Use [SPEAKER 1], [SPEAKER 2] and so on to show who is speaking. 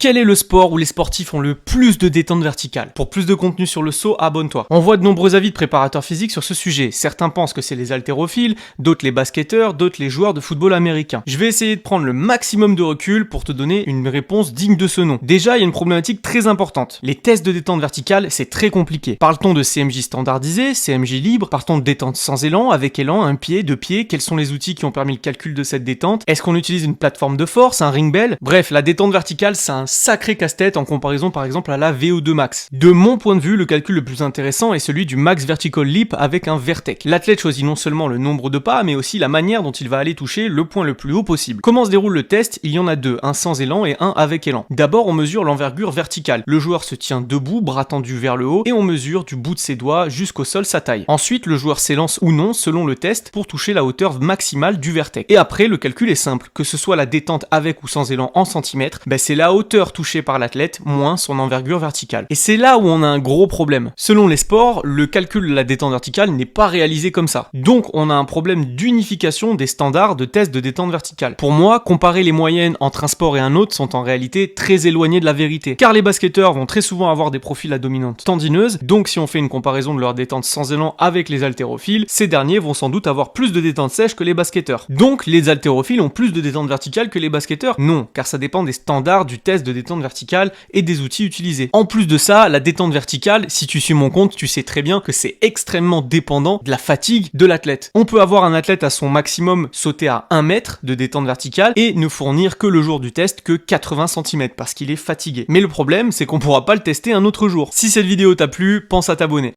[SPEAKER 1] Quel est le sport où les sportifs ont le plus de détente verticale? Pour plus de contenu sur le saut, abonne-toi. On voit de nombreux avis de préparateurs physiques sur ce sujet. Certains pensent que c'est les haltérophiles, d'autres les basketteurs, d'autres les joueurs de football américain. Je vais essayer de prendre le maximum de recul pour te donner une réponse digne de ce nom. Déjà, il y a une problématique très importante. Les tests de détente verticale, c'est très compliqué. Parle-t-on de CMJ standardisé, CMJ libre? Parle-t-on de détente sans élan, avec élan, un pied, deux pieds? Quels sont les outils qui ont permis le calcul de cette détente? Est-ce qu'on utilise une plateforme de force, un ring bell? Bref, la détente verticale, c'est un sacré casse-tête en comparaison par exemple à la VO2 max. De mon point de vue, le calcul le plus intéressant est celui du max vertical leap avec un Vertec. L'athlète choisit non seulement le nombre de pas, mais aussi la manière dont il va aller toucher le point le plus haut possible. Comment se déroule le test? Il y en a deux, un sans élan et un avec élan. D'abord, on mesure l'envergure verticale. Le joueur se tient debout, bras tendus vers le haut, et on mesure du bout de ses doigts jusqu'au sol sa taille. Ensuite, le joueur s'élance ou non selon le test pour toucher la hauteur maximale du Vertec. Et après, le calcul est simple. Que ce soit la détente avec ou sans élan en centimètres, c'est la hauteur touchée par l'athlète moins son envergure verticale. Et c'est là où on a un gros problème. Selon les sports, le calcul de la détente verticale n'est pas réalisé comme ça. Donc on a un problème d'unification des standards de tests de détente verticale. Pour moi, comparer les moyennes entre un sport et un autre sont en réalité très éloignés de la vérité. Car les basketteurs vont très souvent avoir des profils à dominante tendineuse, donc si on fait une comparaison de leur détente sans élan avec les haltérophiles, ces derniers vont sans doute avoir plus de détente sèche que les basketteurs. Donc les haltérophiles ont plus de détente verticale que les basketteurs? Non, car ça dépend des standards du test de détente verticale et des outils utilisés. En plus de ça, la détente verticale, si tu suis mon compte, tu sais très bien que c'est extrêmement dépendant de la fatigue de l'athlète. On peut avoir un athlète à son maximum sauter à 1 mètre de détente verticale et ne fournir que le jour du test que 80 cm parce qu'il est fatigué. Mais le problème, c'est qu'on pourra pas le tester un autre jour. Si cette vidéo t'a plu, pense à t'abonner.